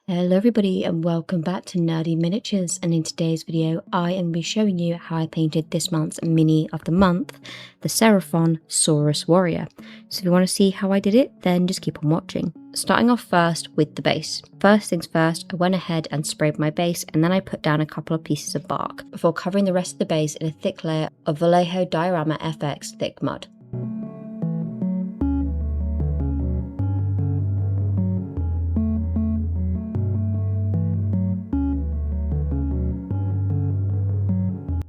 Hello everybody and welcome back to Nerdy Miniatures, and in today's video I am going to be showing you how I painted this month's mini of the month, the Seraphon Saurus Warrior. So if you want to see how I did it, then just keep on watching. Starting off first with the base. First things first, I went ahead and sprayed my base, and then I put down a couple of pieces of bark before covering the rest of the base in a thick layer of Vallejo Diorama FX thick mud.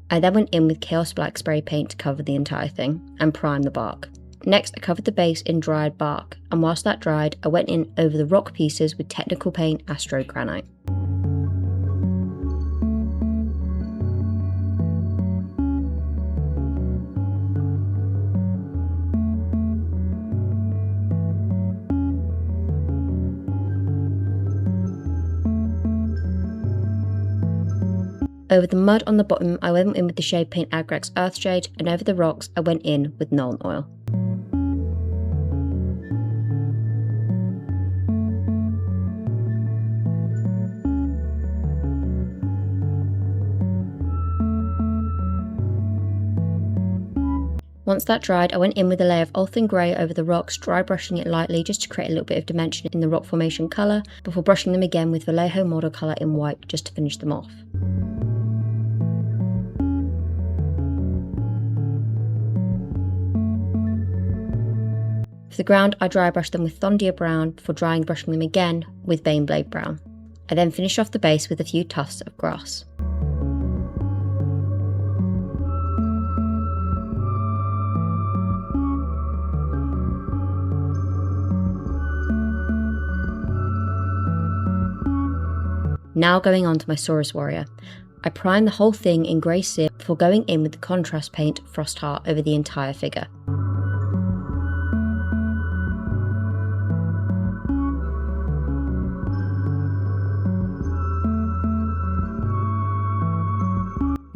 I then went in with Chaos Black spray paint to cover the entire thing and prime the bark. Next, I covered the base in dried bark, and whilst that dried, I went in over the rock pieces with Technical Paint Astro Granite. Over the mud on the bottom, I went in with the shade paint Agrax Earthshade, and over the rocks, I went in with Nuln Oil. Once that dried, I went in with a layer of Ulthin Grey over the rocks, dry brushing it lightly just to create a little bit of dimension in the rock formation colour, before brushing them again with Vallejo model colour in white just to finish them off. For the ground, I dry brushed them with Thondia Brown before drying brushing them again with Baneblade Brown. I then finished off the base with a few tufts of grass. Now going on to my Saurus Warrior. I primed the whole thing in grey cire before going in with the contrast paint Frost Heart over the entire figure.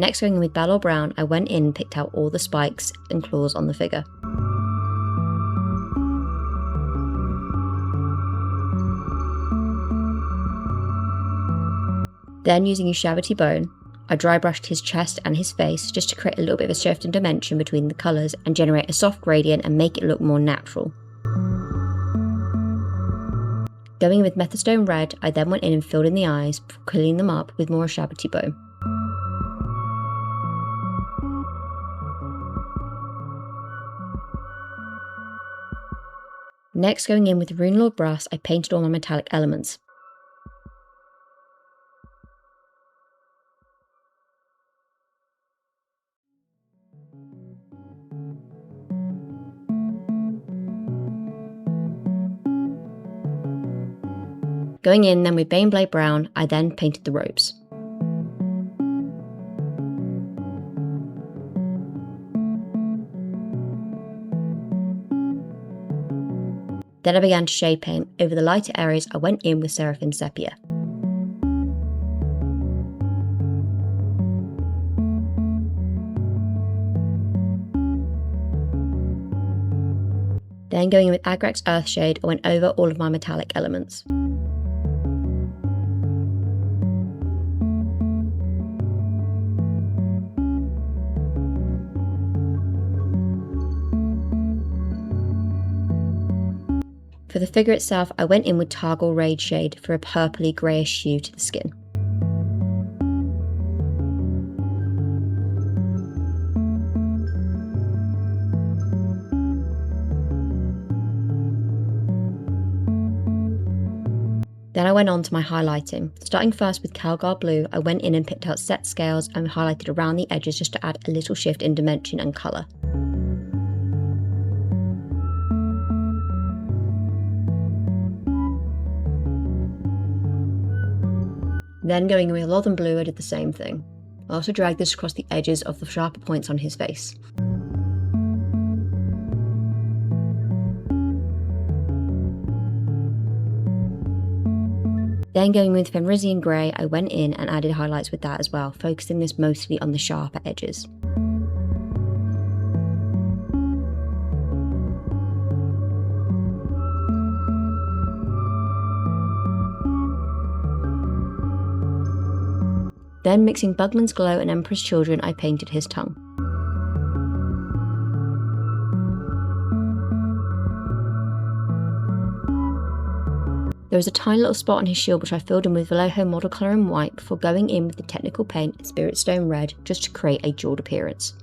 Next, going in with Balor Brown, I went in and picked out all the spikes and claws on the figure. Then, using Ushabti Bone, I dry brushed his chest and his face just to create a little bit of a shift in dimension between the colours and generate a soft gradient and make it look more natural. Going in with Methystone Red, I then went in and filled in the eyes before cleaning them up with more Ushabti Bone. Next, going in with Runelord Brass, I painted all my metallic elements. Going in then with Baneblade Brown, I then painted the robes. Then I began to shade paint. Over the lighter areas, I went in with Seraphon Sepia. Then going in with Agrax Earthshade, I went over all of my metallic elements. For the figure itself, I went in with Targal Raid Shade for a purpley greyish hue to the skin. Then I went on to my highlighting. Starting first with Calgar Blue, I went in and picked out set scales and highlighted around the edges just to add a little shift in dimension and colour. Then going in with Lothern Blue, I did the same thing. I also dragged this across the edges of the sharper points on his face. Then going with Fenrisian Grey, I went in and added highlights with that as well, focusing this mostly on the sharper edges. Then, mixing Bugman's Glow and Emperor's Children, I painted his tongue. There was a tiny little spot on his shield which I filled in with Vallejo model colour in white before going in with the technical paint Spirit Stone Red just to create a jewelled appearance.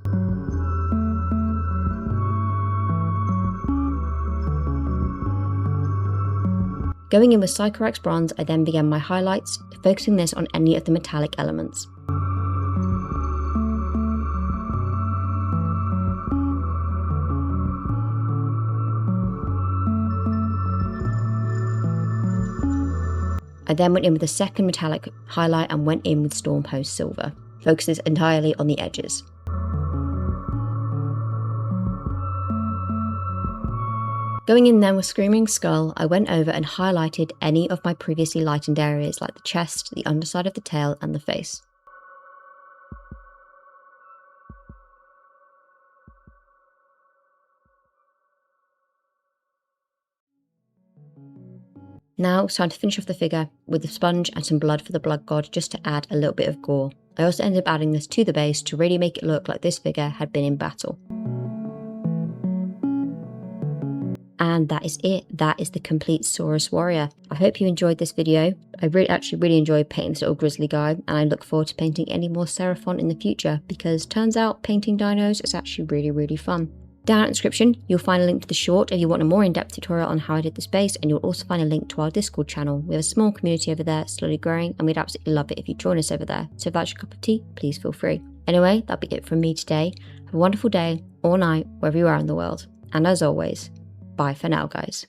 Going in with Sycorax Bronze, I then began my highlights, focusing this on any of the metallic elements. I then went in with the second metallic highlight and went in with Stormhost Silver, focuses entirely on the edges. Going in then with Screaming Skull, I went over and highlighted any of my previously lightened areas like the chest, the underside of the tail and the face. Now it's time to finish off the figure with the sponge and some blood for the blood god just to add a little bit of gore. I also ended up adding this to the base to really make it look like this figure had been in battle. And that is it. That is the complete Saurus Warrior. I hope you enjoyed this video. I actually really enjoyed painting this little grizzly guy, and I look forward to painting any more Seraphon in the future because turns out painting dinos is actually really fun. Down in the description, you'll find a link to the short if you want a more in-depth tutorial on how I did this base, and you'll also find a link to our Discord channel. We have a small community over there, slowly growing, and we'd absolutely love it if you join us over there. So if that's your cup of tea, please feel free. Anyway, that'll be it from me today. Have a wonderful day or night, wherever you are in the world. And as always, bye for now, guys.